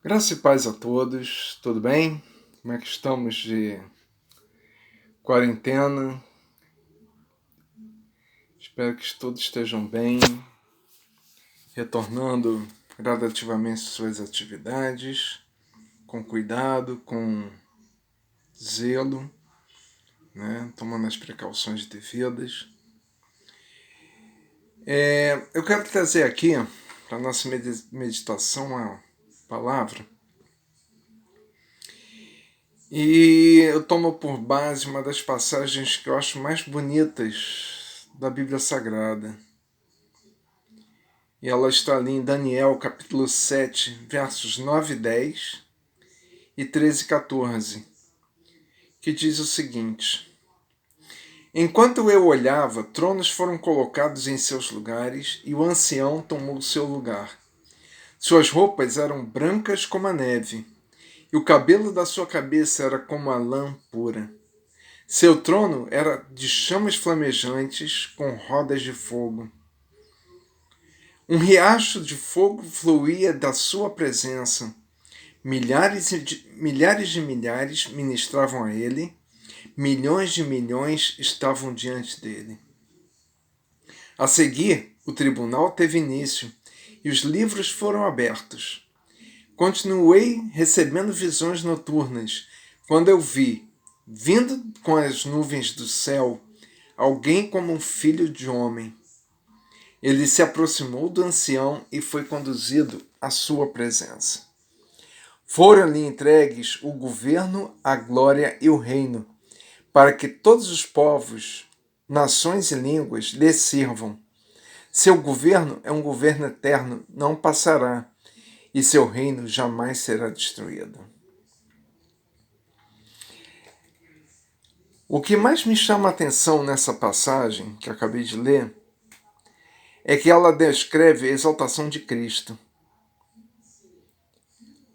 Graça e paz a todos, tudo bem? Como é que estamos de quarentena? Espero que todos estejam bem, retornando gradativamente às suas atividades, com cuidado, com zelo, né? Tomando as precauções devidas. Eu quero trazer aqui, para a nossa meditação, a palavra. E eu tomo por base uma das passagens que eu acho mais bonitas da Bíblia Sagrada. E ela está ali em Daniel, capítulo 7, versos 9 e 10 e 13 e 14, que diz o seguinte: Enquanto eu olhava, tronos foram colocados em seus lugares e o ancião tomou seu lugar. Suas roupas eram brancas como a neve, e o cabelo da sua cabeça era como a lã pura. Seu trono era de chamas flamejantes com rodas de fogo. Um riacho de fogo fluía da sua presença. Milhares de milhares ministravam a ele, milhões de milhões estavam diante dele. A seguir, o tribunal teve início e os livros foram abertos. Continuei recebendo visões noturnas, quando eu vi, vindo com as nuvens do céu, alguém como um filho de homem. Ele se aproximou do ancião e foi conduzido à sua presença. Foram-lhe entregues o governo, a glória e o reino, para que todos os povos, nações e línguas lhe sirvam. Seu governo é um governo eterno, não passará, e seu reino jamais será destruído. O que mais me chama a atenção nessa passagem que acabei de ler é que ela descreve a exaltação de Cristo.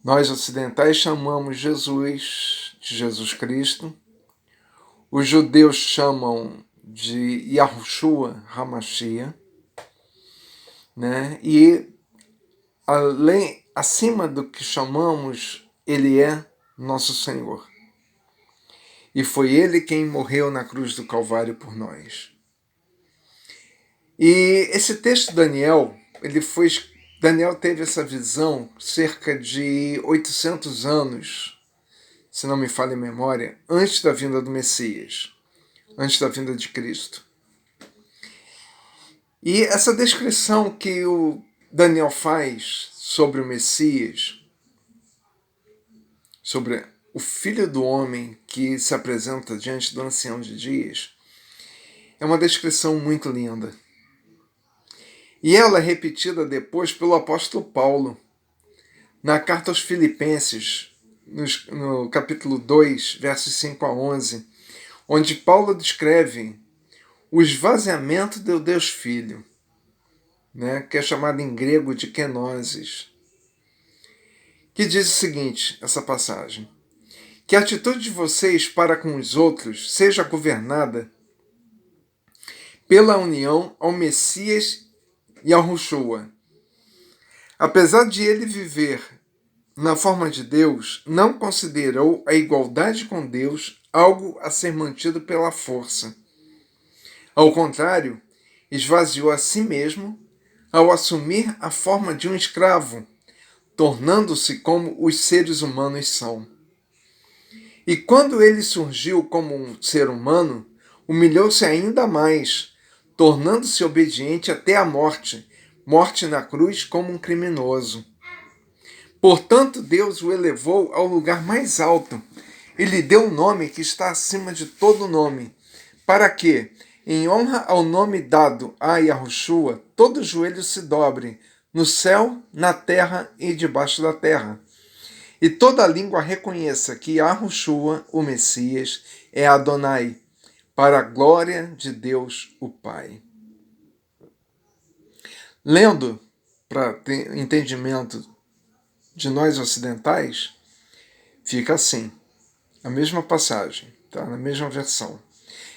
Nós ocidentais chamamos Jesus de Jesus Cristo, os judeus chamam de Yahushua HaMashiach, né? E acima do que chamamos, ele é nosso Senhor. E foi ele quem morreu na cruz do Calvário por nós. E esse texto de Daniel, Daniel teve essa visão cerca de 800 anos, se não me falha a memória, antes da vinda do Messias, antes da vinda de Cristo. E essa descrição que o Daniel faz sobre o Messias, sobre o Filho do Homem que se apresenta diante do Ancião de Dias, é uma descrição muito linda. E ela é repetida depois pelo apóstolo Paulo, na carta aos Filipenses, no capítulo 2, versos 5 a 11, onde Paulo descreve o esvaziamento do Deus Filho, né, que é chamado em grego de kenosis, que diz o seguinte, essa passagem: que a atitude de vocês para com os outros seja governada pela união ao Messias e ao Yahushua. Apesar de ele viver na forma de Deus, não considerou a igualdade com Deus algo a ser mantido pela força. Ao contrário, esvaziou a si mesmo ao assumir a forma de um escravo, tornando-se como os seres humanos são. E quando ele surgiu como um ser humano, humilhou-se ainda mais, tornando-se obediente até a morte, morte na cruz como um criminoso. Portanto, Deus o elevou ao lugar mais alto e lhe deu um nome que está acima de todo nome, para que, em honra ao nome dado a Yahushua, todo joelho se dobre, no céu, na terra e debaixo da terra. E toda língua reconheça que Yahushua, o Messias, é Adonai, para a glória de Deus, o Pai. Lendo, para ter entendimento de nós ocidentais, fica assim, a mesma passagem, tá? Na mesma versão.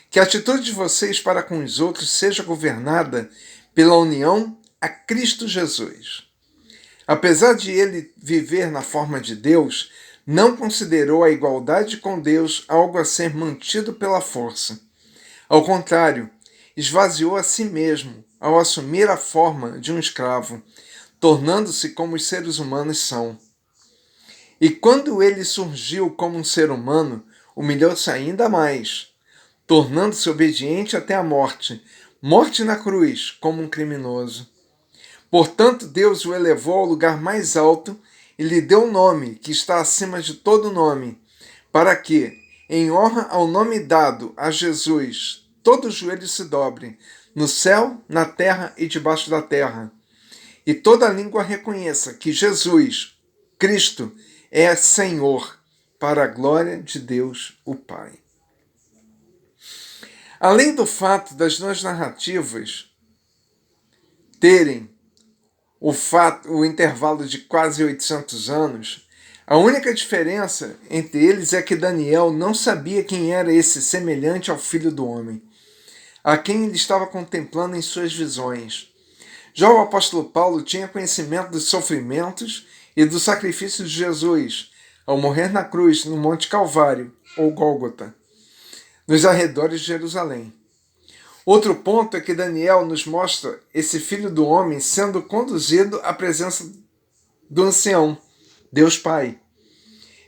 Que a atitude de vocês para com os outros seja governada pela união a Cristo Jesus. Apesar de ele viver na forma de Deus, não considerou a igualdade com Deus algo a ser mantido pela força. Ao contrário, esvaziou a si mesmo ao assumir a forma de um escravo, tornando-se como os seres humanos são. E quando ele surgiu como um ser humano, humilhou-se ainda mais, tornando-se obediente até a morte, morte na cruz, como um criminoso. Portanto, Deus o elevou ao lugar mais alto e lhe deu um nome que está acima de todo nome, para que, em honra ao nome dado a Jesus, todo joelho se dobre, no céu, na terra e debaixo da terra, e toda língua reconheça que Jesus, Cristo, é Senhor, para a glória de Deus, o Pai. Além do fato das duas narrativas terem o intervalo de quase 800 anos, a única diferença entre eles é que Daniel não sabia quem era esse semelhante ao Filho do Homem, a quem ele estava contemplando em suas visões. Já o apóstolo Paulo tinha conhecimento dos sofrimentos e do sacrifício de Jesus ao morrer na cruz no Monte Calvário, ou Gólgota, nos arredores de Jerusalém. Outro ponto é que Daniel nos mostra esse Filho do Homem sendo conduzido à presença do ancião, Deus Pai,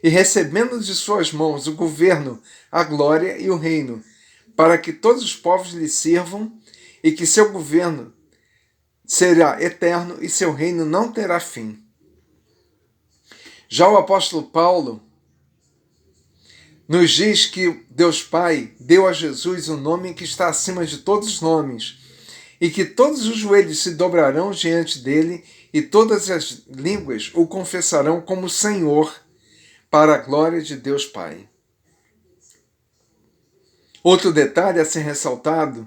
e recebendo de suas mãos o governo, a glória e o reino, para que todos os povos lhe sirvam e que seu governo será eterno e seu reino não terá fim. Já o apóstolo Paulo nos diz que Deus Pai deu a Jesus o nome que está acima de todos os nomes, e que todos os joelhos se dobrarão diante dele e todas as línguas o confessarão como Senhor, para a glória de Deus Pai. Outro detalhe a ser ressaltado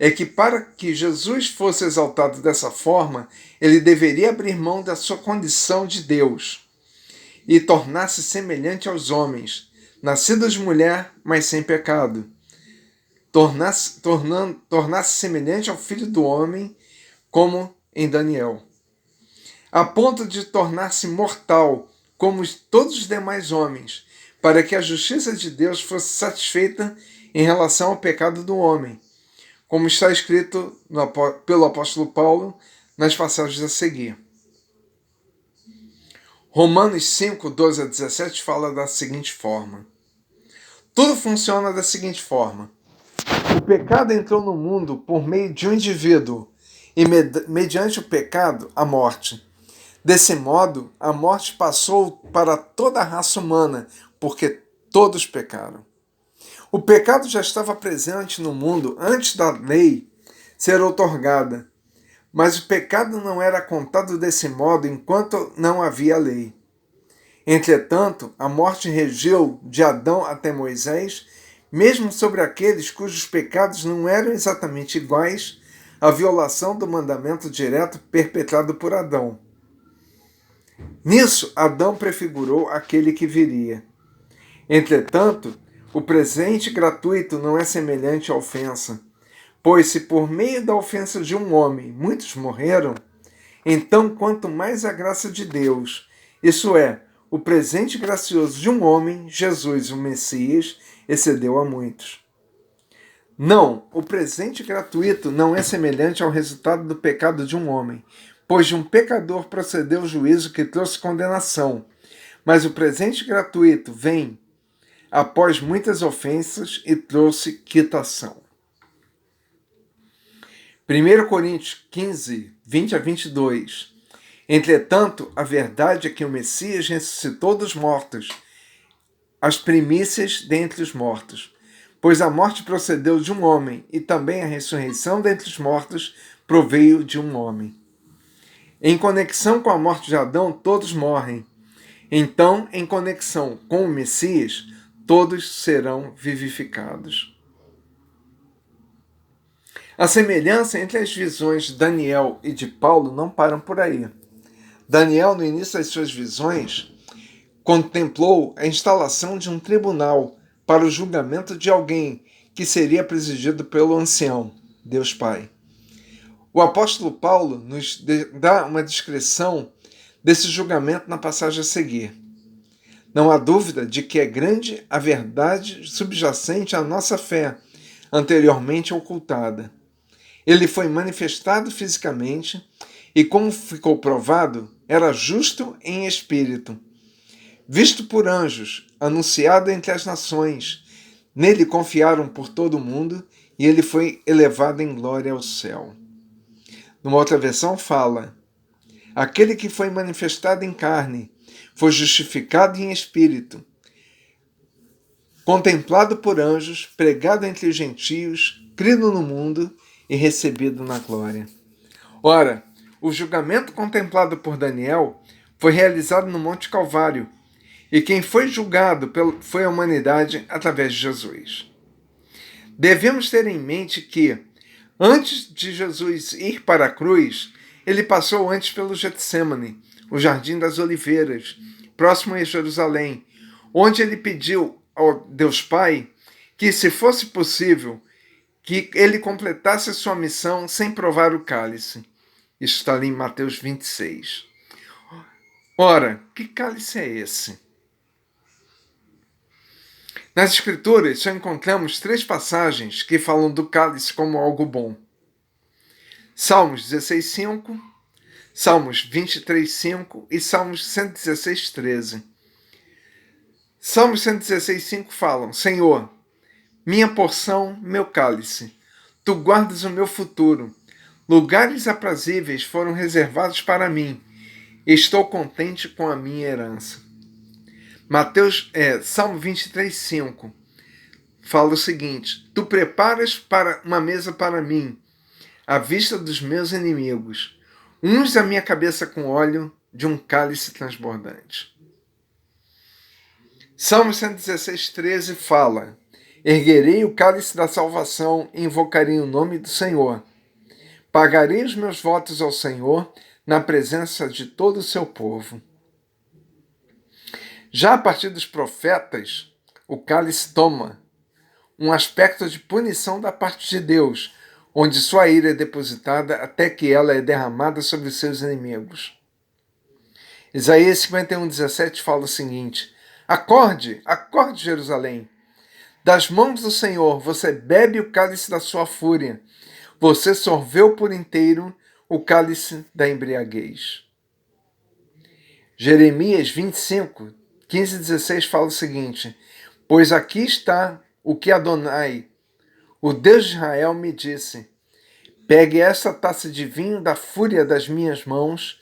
é que para que Jesus fosse exaltado dessa forma, ele deveria abrir mão da sua condição de Deus e tornar-se semelhante aos homens, nascidos de mulher, mas sem pecado. Tornar-se semelhante ao Filho do Homem, como em Daniel. A ponto de tornar-se mortal, como todos os demais homens, para que a justiça de Deus fosse satisfeita em relação ao pecado do homem, como está escrito pelo apóstolo Paulo nas passagens a seguir. Romanos 5, 12 a 17 fala da seguinte forma. Tudo funciona da seguinte forma. O pecado entrou no mundo por meio de um indivíduo, e mediante o pecado, a morte. Desse modo, a morte passou para toda a raça humana, porque todos pecaram. O pecado já estava presente no mundo antes da lei ser outorgada, mas o pecado não era contado desse modo enquanto não havia lei. Entretanto, a morte regiu de Adão até Moisés, mesmo sobre aqueles cujos pecados não eram exatamente iguais à violação do mandamento direto perpetrado por Adão. Nisso, Adão prefigurou aquele que viria. Entretanto, o presente gratuito não é semelhante à ofensa, pois se por meio da ofensa de um homem muitos morreram, então quanto mais a graça de Deus, isso é, o presente gracioso de um homem, Jesus, o Messias, excedeu a muitos. Não, o presente gratuito não é semelhante ao resultado do pecado de um homem, pois de um pecador procedeu o juízo que trouxe condenação, mas o presente gratuito vem após muitas ofensas e trouxe quitação. 1 Coríntios 15, 20 a 22. Entretanto, a verdade é que o Messias ressuscitou dos mortos, as primícias dentre os mortos. Pois a morte procedeu de um homem, e também a ressurreição dentre os mortos proveio de um homem. Em conexão com a morte de Adão, todos morrem. Então, em conexão com o Messias, todos serão vivificados. A semelhança entre as visões de Daniel e de Paulo não param por aí. Daniel, no início das suas visões, contemplou a instalação de um tribunal para o julgamento de alguém que seria presidido pelo ancião, Deus Pai. O apóstolo Paulo nos dá uma descrição desse julgamento na passagem a seguir. Não há dúvida de que é grande a verdade subjacente à nossa fé, anteriormente ocultada. Ele foi manifestado fisicamente e, como ficou provado, era justo em espírito. Visto por anjos, anunciado entre as nações, nele confiaram por todo o mundo e ele foi elevado em glória ao céu. Numa outra versão fala: aquele que foi manifestado em carne, foi justificado em espírito, contemplado por anjos, pregado entre os gentios, crido no mundo e recebido na glória. Ora, o julgamento contemplado por Daniel foi realizado no Monte Calvário, e quem foi julgado foi a humanidade através de Jesus. Devemos ter em mente que, antes de Jesus ir para a cruz, ele passou antes pelo Getsêmani, o Jardim das Oliveiras, próximo a Jerusalém, onde ele pediu ao Deus Pai que, se fosse possível, que ele completasse sua missão sem provar o cálice. Isso está ali em Mateus 26. Ora, que cálice é esse? Nas Escrituras só encontramos 3 passagens que falam do cálice como algo bom. Salmos 16:5, Salmos 23:5 e Salmos 116:13. Salmos 116:5 falam: Senhor, minha porção, meu cálice, tu guardas o meu futuro. Lugares aprazíveis foram reservados para mim. Estou contente com a minha herança. Salmo 23:5 fala o seguinte: Tu preparas para uma mesa para mim, à vista dos meus inimigos. Unges a minha cabeça com óleo de um cálice transbordante. Salmo 116:13 fala: Erguerei o cálice da salvação e invocarei o nome do Senhor. Pagarei os meus votos ao Senhor na presença de todo o seu povo. Já a partir dos profetas, o cálice toma um aspecto de punição da parte de Deus, onde sua ira é depositada até que ela é derramada sobre os seus inimigos. Isaías 51:17 fala o seguinte: Acorde, acorde, Jerusalém. Das mãos do Senhor você bebe o cálice da sua fúria. Você sorveu por inteiro o cálice da embriaguez. Jeremias 25, 15 e 16 fala o seguinte: Pois aqui está o que Adonai, o Deus de Israel, me disse: Pegue esta taça de vinho da fúria das minhas mãos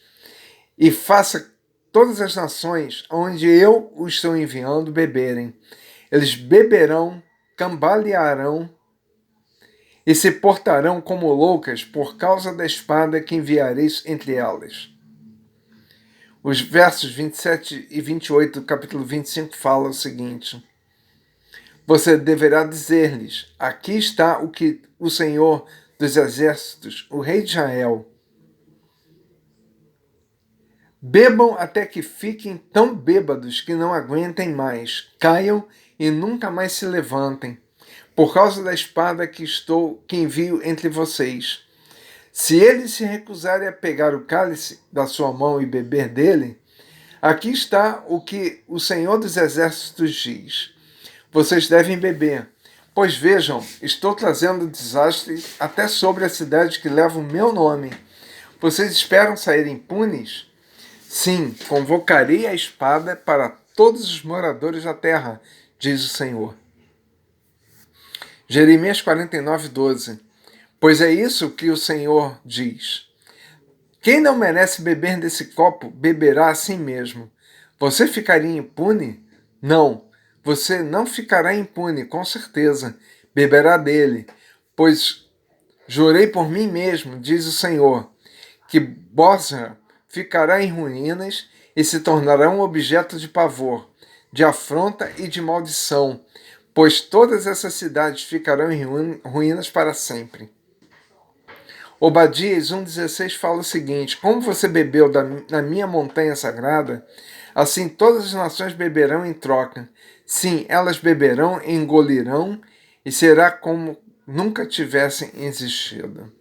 e faça todas as nações onde eu os estou enviando beberem. Eles beberão, cambalearão e se portarão como loucas por causa da espada que enviareis entre elas. Os versos 27 e 28 do capítulo 25 falam o seguinte: Você deverá dizer-lhes: Aqui está o que o Senhor dos Exércitos, o Rei de Israel. Bebam até que fiquem tão bêbados que não aguentem mais, caiam e nunca mais se levantem, por causa da espada que envio entre vocês. Se eles se recusarem a pegar o cálice da sua mão e beber dele, aqui está o que o Senhor dos Exércitos diz: Vocês devem beber, pois vejam, estou trazendo desastre até sobre a cidade que leva o meu nome. Vocês esperam sair impunes? Sim, convocarei a espada para todos os moradores da terra, diz o Senhor. Jeremias 49:12. Pois é isso que o Senhor diz: Quem não merece beber desse copo, beberá a si mesmo. Você ficaria impune? Não, você não ficará impune, com certeza. Beberá dele, pois jurei por mim mesmo, diz o Senhor, que Bosra ficará em ruínas e se tornará um objeto de pavor, de afronta e de maldição, pois todas essas cidades ficarão em ruínas para sempre. Obadias 1,16 fala o seguinte: Como você bebeu na minha montanha sagrada, assim todas as nações beberão em troca. Sim, elas beberão e engolirão, e será como nunca tivessem existido.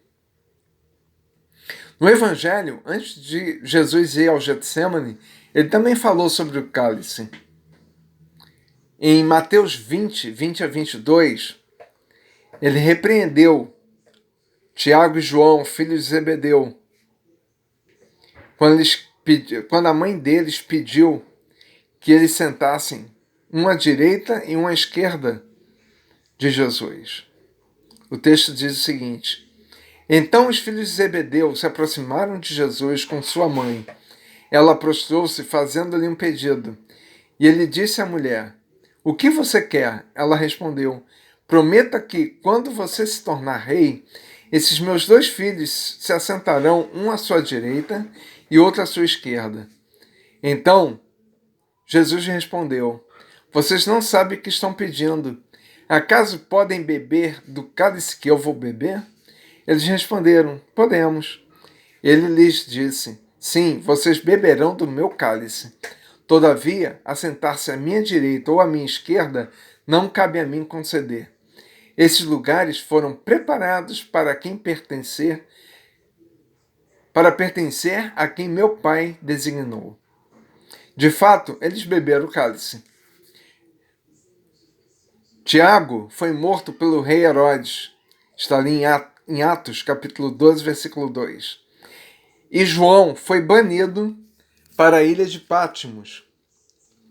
No Evangelho, antes de Jesus ir ao Getsemane, ele também falou sobre o cálice. Em Mateus 20 a 22, ele repreendeu Tiago e João, filhos de Zebedeu, quando a mãe deles pediu que eles sentassem uma à direita e uma à esquerda de Jesus. O texto diz o seguinte: Então os filhos de Zebedeu se aproximaram de Jesus com sua mãe. Ela prostrou-se, fazendo-lhe um pedido. E ele disse à mulher: O que você quer? Ela respondeu: Prometa que, quando você se tornar rei, esses meus 2 filhos se assentarão, um à sua direita e outro à sua esquerda. Então Jesus respondeu: Vocês não sabem o que estão pedindo. Acaso podem beber do cálice que eu vou beber? Eles responderam: Podemos. Ele lhes disse: Sim, vocês beberão do meu cálice. Todavia, assentar-se à minha direita ou à minha esquerda não cabe a mim conceder. Esses lugares foram preparados para pertencer a quem meu Pai designou. De fato, eles beberam o cálice. Tiago foi morto pelo rei Herodes. Está ali em Atos, capítulo 12, versículo 2. E João foi banido para a ilha de Patmos.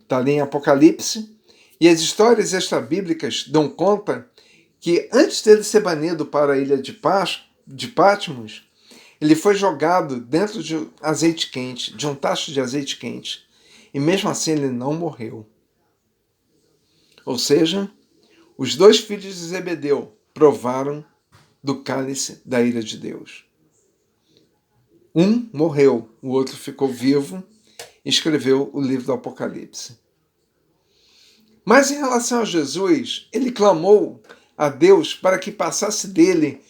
Está ali em Apocalipse. E as histórias extrabíblicas dão conta que antes dele ser banido para a ilha de Patmos, ele foi jogado dentro de azeite quente, de um tacho de azeite quente. E mesmo assim ele não morreu. Ou seja, os 2 filhos de Zebedeu provaram do cálice da ira de Deus. Um morreu, o outro ficou vivo e escreveu o livro do Apocalipse. Mas em relação a Jesus, ele clamou a Deus para que passasse dele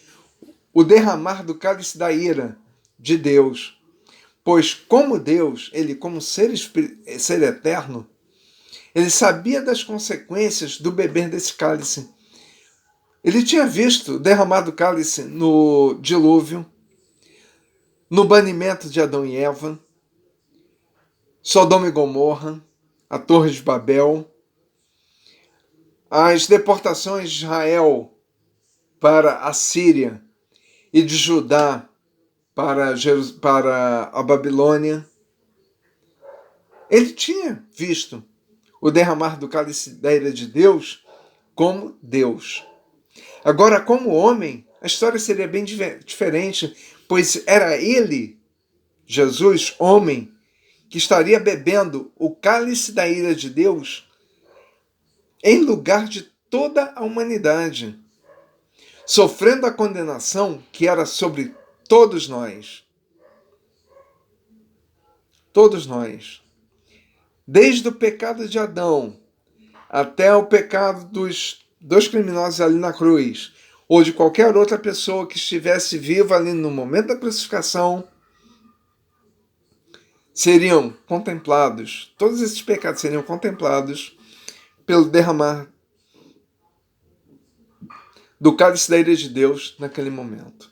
o derramar do cálice da ira de Deus. Pois como Deus, ele como ser eterno, ele sabia das consequências do beber desse cálice. Ele tinha visto o derramar do cálice no dilúvio, no banimento de Adão e Eva, Sodoma e Gomorra, a Torre de Babel, as deportações de Israel para a Síria e de Judá para a Babilônia. Ele tinha visto o derramar do cálice da ira de Deus como Deus. Agora, como homem, a história seria bem diferente, pois era ele, Jesus, homem, que estaria bebendo o cálice da ira de Deus em lugar de toda a humanidade, sofrendo a condenação que era sobre todos nós. Todos nós. Desde o pecado de Adão até o pecado dos 2 criminosos ali na cruz, ou de qualquer outra pessoa que estivesse viva ali no momento da crucificação, seriam contemplados, todos esses pecados seriam contemplados pelo derramar do cálice da ira de Deus naquele momento.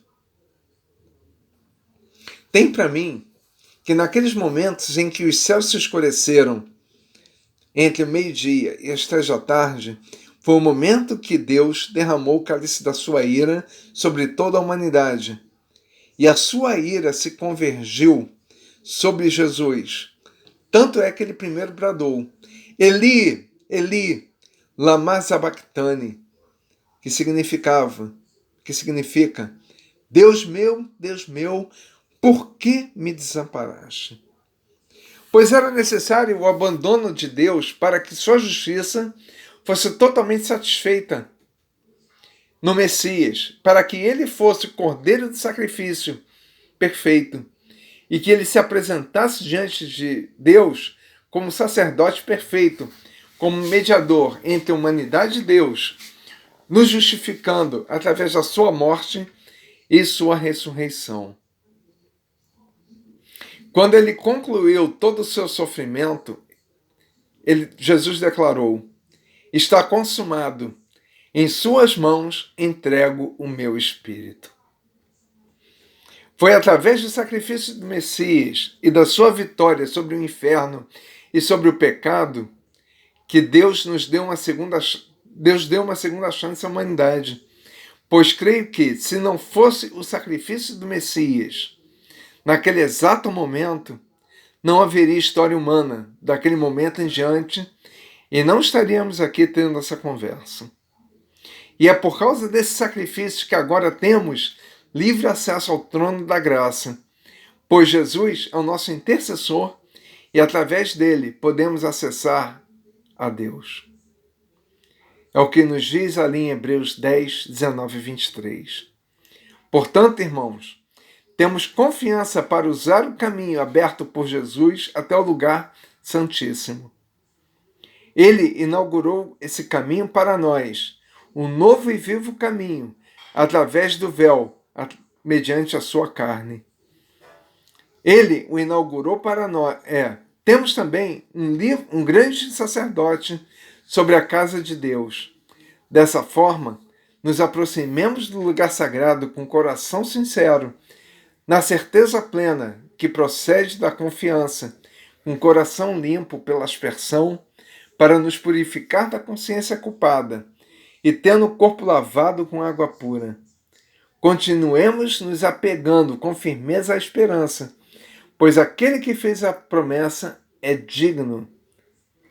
Tem para mim que naqueles momentos em que os céus se escureceram entre o meio-dia e as 3 da tarde, foi o momento que Deus derramou o cálice da sua ira sobre toda a humanidade. E a sua ira se convergiu sobre Jesus. Tanto é que ele primeiro bradou: Eli, Eli, lama sabachthani, que significa: Deus meu, por que me desamparaste? Pois era necessário o abandono de Deus para que sua justiça fosse totalmente satisfeita no Messias, para que ele fosse o cordeiro de sacrifício perfeito e que ele se apresentasse diante de Deus como sacerdote perfeito, como mediador entre a humanidade e Deus, nos justificando através da sua morte e sua ressurreição. Quando ele concluiu todo o seu sofrimento, Jesus declarou: Está consumado. Em suas mãos entrego o meu espírito. Foi através do sacrifício do Messias e da sua vitória sobre o inferno e sobre o pecado que Deus deu uma segunda chance à humanidade. Pois creio que, se não fosse o sacrifício do Messias, naquele exato momento, não haveria história humana daquele momento em diante e não estaríamos aqui tendo essa conversa. E é por causa desse sacrifício que agora temos livre acesso ao trono da graça, pois Jesus é o nosso intercessor e através dele podemos acessar a Deus. É o que nos diz ali em Hebreus 10, 19 e 23. Portanto, irmãos, temos confiança para usar o caminho aberto por Jesus até o lugar santíssimo. Ele inaugurou esse caminho para nós, um novo e vivo caminho, através do véu, mediante a sua carne. Ele o inaugurou para nós. Temos também um grande sacerdote sobre a casa de Deus. Dessa forma, nos aproximemos do lugar sagrado com coração sincero, na certeza plena que procede da confiança, com coração limpo pela aspersão, para nos purificar da consciência culpada, e tendo o corpo lavado com água pura. Continuemos nos apegando com firmeza à esperança, pois aquele que fez a promessa é digno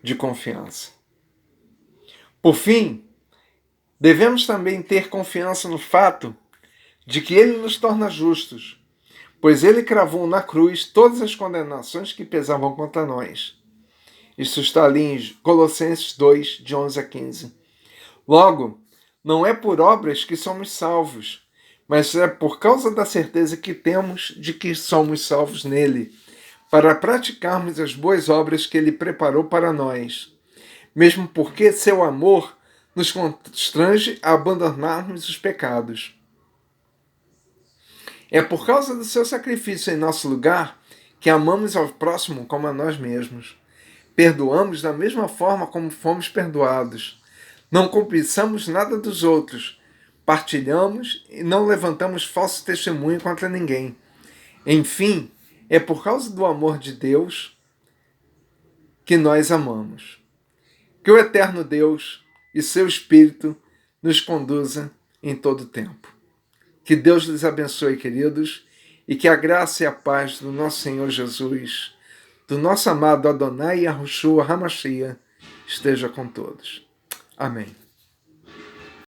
de confiança. Por fim, devemos também ter confiança no fato de que ele nos torna justos, pois ele cravou na cruz todas as condenações que pesavam contra nós. Isso está ali em Colossenses 2, de 11 a 15. Logo, não é por obras que somos salvos, mas é por causa da certeza que temos de que somos salvos nele, para praticarmos as boas obras que ele preparou para nós, mesmo porque seu amor nos constrange a abandonarmos os pecados. É por causa do seu sacrifício em nosso lugar que amamos ao próximo como a nós mesmos. Perdoamos da mesma forma como fomos perdoados. Não cobiçamos nada dos outros. Partilhamos e não levantamos falso testemunho contra ninguém. Enfim, é por causa do amor de Deus que nós amamos. Que o eterno Deus e seu Espírito nos conduza em todo o tempo. Que Deus lhes abençoe, queridos, e que a graça e a paz do nosso Senhor Jesus, do nosso amado Adonai Yahushua HaMashiach, esteja com todos. Amém.